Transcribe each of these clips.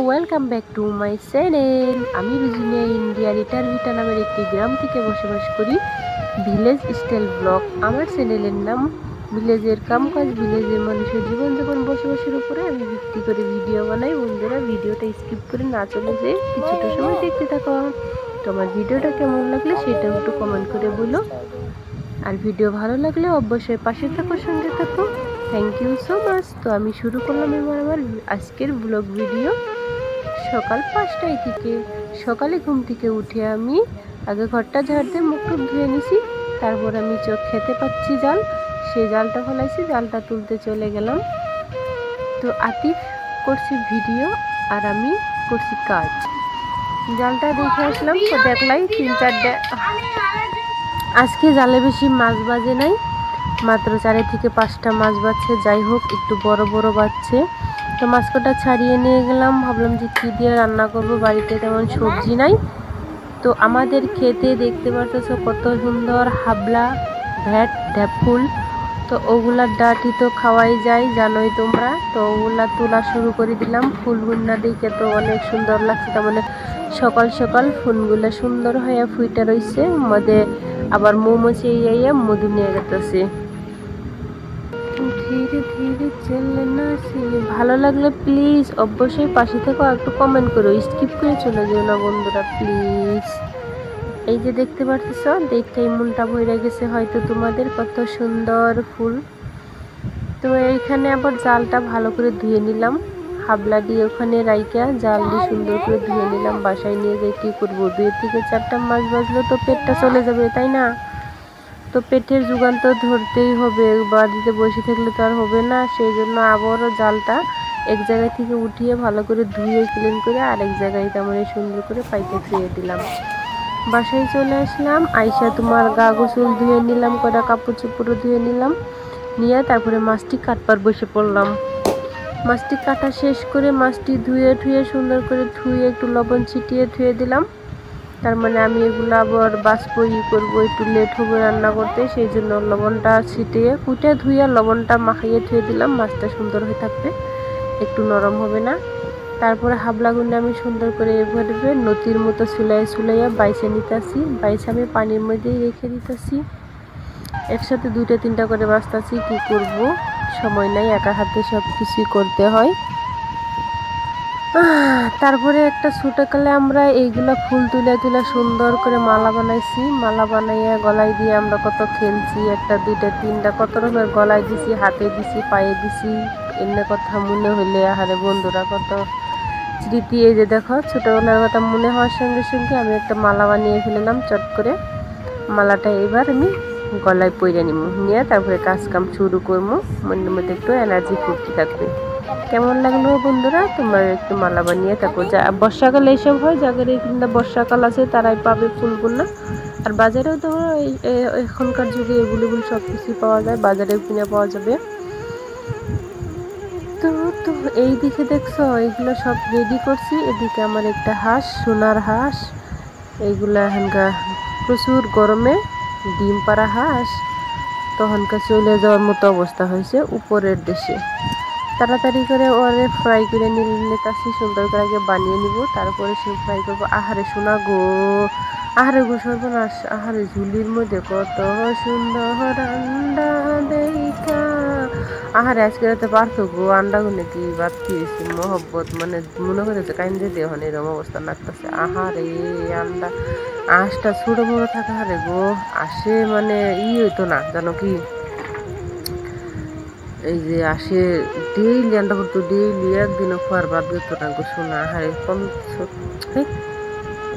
Welcome back to my channel. আমি রুজিনা ইন্ডিয়ার ইটারভিটা নামের একটি গ্রাম থেকে বসবাস করি। ভিলেজ স্টাইল ব্লগ আমার চ্যানেলের নাম। ভিলেজের কামকাজ, ভিলেজের মানুষের জীবনযাপন, বসবাসের উপরে আমি ভিত্তি করে ভিডিও বানাই। বন্ধুরা, ভিডিওটা স্কিপ করে না চলে যেয়ে কিছুটা সময় দেখতে থাকো। তোমার ভিডিওটা কেমন লাগলে সেটা একটু কমেন্ট করে বলো। আর ভিডিও ভালো লাগলে অবশ্যই পাশে থাকো, সঙ্গে থাকো। Thank you so much. তো আমি শুরু করলাম এবার আমার আজকের ব্লগ ভিডিও সকাল 5টায় থেকে। সকালে ঘুম থেকে উঠে আমি আগে ঘরটা ঝাড় দিয়ে মুখ টুক ধুয়ে নিছি। তারপর আমি চোখ খেতে পাচ্ছি জাল, সেই জালটা ফেলাইছি, জালটা তুলতে চলে গেলাম। তো আতিফ করছি ভিডিও আর আমি করছি কাজ। জালটা দেখে আসলাম, তো দেখলাই 3-4টা। আজকে জালে বেশি মাছ বাজে নাই, মাত্র 4 থেকে 5টা মাছ বাজছে। যাই হোক, একটু বড় বড় বাজছে। তো মাছ কটা ছাড়িয়ে নিয়ে গেলাম, ভাবলাম যে কী দিয়ে রান্না করব, বাড়িতে তেমন সবজি নাই। তো আমাদের খেতে দেখতে পারতেছো কত সুন্দর হাবলা, ভ্যাট, ঢ্যাপুল। তো ওগুলার ডাঁটি তো খাওয়াই যায়, জানোই তোমরা। তো ওগুলা তোলা শুরু করে দিলাম। ফুলগুলা দেখে তো অনেক সুন্দর লাগছে। তার মানে সকাল সকাল ফুলগুলা সুন্দর হয়ে ফুইটা রয়েছে, মধ্যে আবার মৌমাছি ইয়ে মধু নিয়ে গেতেছে। ধীরে ধীরে চলনা সে। ভালো লাগলে প্লিজ অবশ্যই পাশে থেকে একটু কমেন্ট করো, স্কিপ করে চলে যেও না বন্ধুরা প্লিজ। এই যে দেখতে পাচ্ছ, দেখতেই মনটা ভরে গেছে হয়তো তোমাদের, কত সুন্দর ফুল। তো এইখানে আবার জালটা ভালো করে ধুয়ে নিলাম, হাবলা দিয়ে ওখানে রাইকা জাল দিয়ে সুন্দর করে ধুয়ে নিলাম। বাসায় নিয়ে যাই কী করবো, 2 থেকে 4টা মাছ বাজলো তো পেটটা চলে যাবে, তাই না? তো পেটের যোগান তো ধরতেই হবে, বাড়িতে বসে থাকলে তো আর হবে না। সেই জন্য আবারও জালটা এক জায়গা থেকে উঠিয়ে ভালো করে ধুয়ে ক্লিন করে আরেক জায়গায় তেমন সুন্দর করে পাইতে ধুয়ে দিলাম। বাসায় চলে আসলাম, আইসা তোমার গা গোসল ধুয়ে নিলাম, কটা কাপড় চোপড়ও ধুয়ে নিলাম, নিয়ে তারপরে মাছটি কাটবার বসে পড়লাম। মাছটি কাটা শেষ করে মাছটি ধুয়ে ঠুয়ে সুন্দর করে ধুয়ে একটু লবণ ছিটিয়ে ধুয়ে দিলাম। তার মানে আমি এগুলো আবার বাষ্প করবো, একটু লেট হবে রান্না করতে, সেই জন্য লবণটা ছিটিয়ে কুটে ধুয়ে লবণটা মাখাইয়ে ধুয়ে দিলাম। মাছটা সুন্দর হয়ে থাকবে, একটু নরম হবে না। তারপরে হাবলাগুলো আমি সুন্দর করে এভাবে নতির মতো সুলাইয়া বাইছে নিতেছি। বাইছে আমি পানির মধ্যেই রেখে দিতেছি। একসাথে 2-3টা করে বাছতেছি, কি করব, সময় নাই, একা হাতে সব কিছুই করতে হয়। তারপরে একটা ছোটকালে আমরা এইগুলা ফুল তুলে সুন্দর করে মালা বানাইছি। মালা বানাইয়া গলায় দিয়ে আমরা কত খেলছি, 1, 2, 3টা কত রকমের গলায় দিছি, হাতে দিছি, পায়ে দিছি। এমনি কথা মনে হইলে আহারে বন্ধুরা কত স্মৃতি। এই যে দেখো, ছোটবেলার কথা মনে হওয়ার সঙ্গে সঙ্গে আমি একটা মালা বানিয়ে ফেললাম চট করে। মালাটা এবার আমি গলায় পইরে নিব, নিয়ে তারপরে কাজ কাম শুরু করবো। মনের মধ্যে একটু এনার্জি ফুর্তি থাকবে। কেমন লাগলো বন্ধুরা, তোমরা একটু মালা বানিয়ে থাকো। যা বর্ষাকালে এইসব হয়, যাদের এখানটা বর্ষাকাল আছে তারাই পাবে ফুলগুলো। আর বাজারেও ধরো এখনকার যুগে এভেলেবল সব কিছুই পাওয়া যায়, বাজারেও কিনে পাওয়া যাবে। তো তো এই দিকে দেখছো, এইগুলো সব রেডি করছি। এদিকে আমার একটা হাঁস, সোনার হাঁস। এইগুলো এখানকার প্রচুর গরমে ডিম পাড়া হাঁস, তখনকার চলে যাওয়ার মতো অবস্থা হয়েছে উপরের দেশে। তাড়াতাড়ি করে ওরে ফ্রাই করে নিতেছি, সুন্দর করে আগে বানিয়ে নিব, তারপরে সে ফ্রাই করবো। আহারে সোনা গো, আহারে গো সর্বনাশ, আহারে ঝুলির মধ্যে কত সুন্দর আন্ডা দেখা। আহারে আজকে রাতে পারতো গো, আন্ডাগুলো কি বাদ দিয়েছি মহব্বত, মানে মনে করেছে কাইন্দে দিয়ে হন এরকম অবস্থা লাগতেছে। আহারে আন্ডা, আঁশটা ছোটো বড় থাকা, হারে গো আসে মানে হইতো না জানো কি, এই যে আসে ডেইলি আন্ডা করতো, ডেইলি একদিনও খোয়ার বাদ দিত না গো সোনা। হারে কম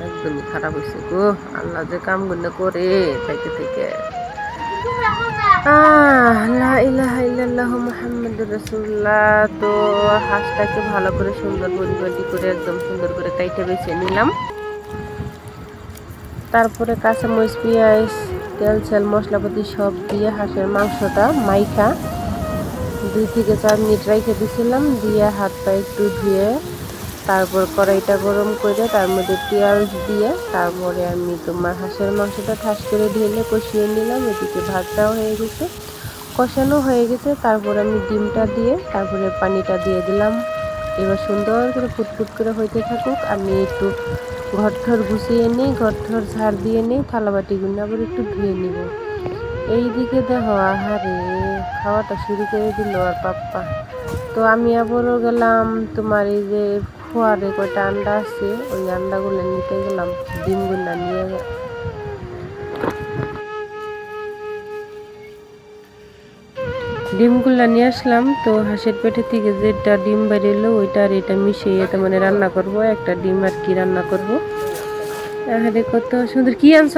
একদমই খারাপ হয়েছে গো, আল্লাহ যে কাম গুলো করে থেকে থেকে। লা ইলাহা ইল্লাল্লাহু মুহাম্মাদুর রাসূলুল্লাহ। তো হাঁসটাকে ভালো করে সুন্দর পরিপাটি করে একদম সুন্দর করে কাইটে বেছে নিলাম। তারপরে কাঁচামরিচ, পেঁয়াজ, তেল ছেল মশলাপাতি সব দিয়ে হাঁসের মাংসটা মাইখা 2 থেকে 4 মিনিট রেখে দিয়েছিলাম। দিয়ে হাত পা একটু ধুয়ে তারপর কড়াইটা গরম করে তার মধ্যে পেঁয়াজ দিয়ে তারপরে আমি তোমার হাঁসের মাংসটা ঠাস করে ঢেলে কষিয়ে নিলাম। এদিকে ভাতটাও হয়ে গেছে, কষানো হয়ে গেছে। তারপর আমি ডিমটা দিয়ে তারপরে পানিটা দিয়ে দিলাম। এবার সুন্দর করে ফুটফুট করে হইতে থাকুক। আমি একটু ঘর ঠর গুছিয়ে নিই, ঘর ঠর ঝাড় দিয়ে নিই, থালা বাটিগুলো আবার একটু ধুয়ে নিব। এইদিকে দেখো আহারে খাওয়াটা শুরু করে দিল আর পাপ্পা। তো আমি আবারও গেলাম তোমার এই যে খোয়ারে কয়টা আন্ডা আছে ওই আন্ডাগুলো নিতে গেলাম, ডিমগুলো নিয়ে ডিমগুলা নিয়ে আসলাম। তো হাঁসের পেটে থেকে যেটা ডিম বেরিয়েলো ওইটা আর এটা মিশিয়ে তার মানে রান্না করব, একটা ডিম আর কি রান্না করব। আরে কত সুন্দর, কি আনছ?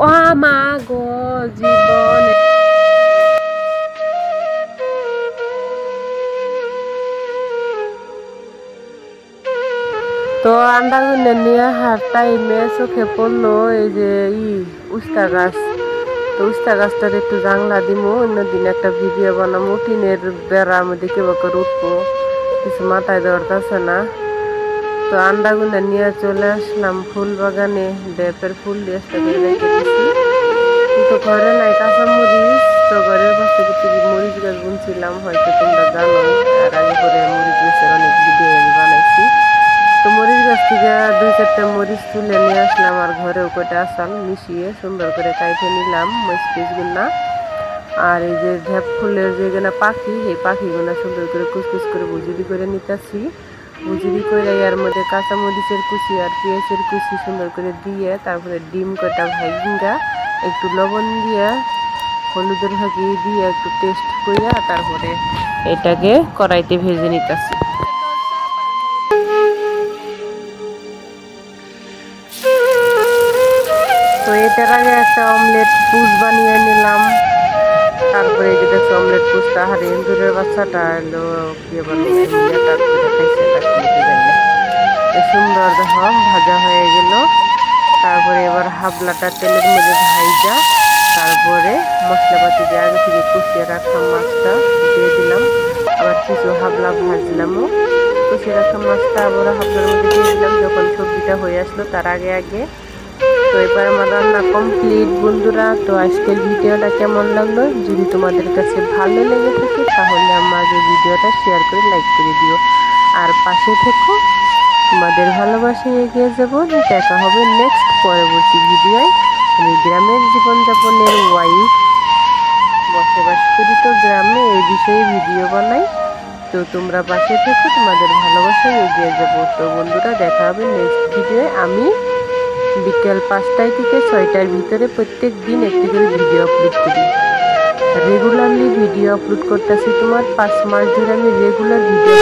ও মা গো জীবন। তো আন্ডাগুলো নিয়ে হার টাইমে চোখে পড়লো এই যে উস্তা গাছ। তো উস্তা গাছটার একটু জাংলা দিমো, অন্যদিন একটা ভিডিও বানাবো, টিনের বেড়ার মধ্যে কেবা করে উঠবো, কিছু মাথায় দেওয়ার আছে না। তো আন্ডাগুলো নিয়ে চলে আসলাম ফুল বাগানে, ডেপের ফুল দিয়ে রেখে দিচ্ছি। কিন্তু ঘরে নাই কাঁচা মরিচ, তো ঘরের পাশে কিছু মরিচ গাছ বুনছিলাম, হয়তো তোমরা জানো, আর আগে করে মরিচ গাছের অনেক ভিডিও আমি বানাইছি। তো মরিচ গাছ থেকে 2-4টা মরিচ তুলে নিয়ে আসলাম, আর ঘরেও কয়টা আসাল মিশিয়ে সুন্দর করে কাইটে নিলাম মরিচ পিসগুলা। আর এই যে ঢেপ ফুলের যেগুলো পাখি, এই পাখিগুলো সুন্দর করে কুচকুচ করে ভুজিরি করে নিতেছি। ভুজিরি করে এর মধ্যে কাঁচা মরিচের কুচি আর পেঁয়াজের কুচি সুন্দর করে দিয়ে, তারপরে ডিম কটা ভাইঙ্গা একটু লবণ দিয়ে হলুদের ভাগি দিয়ে একটু টেস্ট করিয়া তারপরে এটাকে কড়াইতে ভেজে নিতেছি। তো এটার আগে একটা অমলেট পুষ বানিয়ে নিলাম। তারপরে এই যে দেখছো অমলেট পুষটা, আর এন্দুরের বাচ্চাটা এলো বিয়ে বানিয়ে তারপরে খাইছে, সুন্দর দেখো ভাজা হয়ে গেল। তারপরে এবার হাবলাটা তেলের মধ্যে ভাইজা তারপরে মশলাপাতি দিয়ে আগে থেকে কষিয়ে রাখা মাছটা দিয়ে দিলাম। আবার কিছু হাবলা ভাজলামও, কষিয়ে রাখা মাছটা আবার হাবলার মধ্যে দিয়ে দিলাম যখন সবজিটা হয়ে আসলো তার আগে আগে। তো এবার আমার রান্না কমপ্লিট বন্ধুরা। তো আজকের ভিডিওটা কেমন লাগলো, যদি তোমাদের কাছে ভালো লেগে থাকে তাহলে আমার এই ভিডিওটা শেয়ার করে লাইক করে দিও, আর পাশে থেকো। তোমাদের ভালোবাসায় এগিয়ে যাব। দেখা হবে নেক্সট পরবর্তী ভিডিওয়। আমি গ্রামের জীবনযাপনের ওয়াইফ, বসবাস করি তো গ্রামে, এই বিষয়ে ভিডিও বানাই। তো তোমরা পাশে থেকো, তোমাদের ভালোবাসায় এগিয়ে যাব। তো বন্ধুরা দেখা হবে নেক্সট ভিডিওয়ে। আমি বিকেল 5টায় থেকে 6টার ভিতরে প্রত্যেক দিন একটি করে ভিডিও আপলোড করি। রেগুলারলি ভিডিও আপলোড করতেছি, তোমার 5 মাস ধরে আমি রেগুলার ভিডিও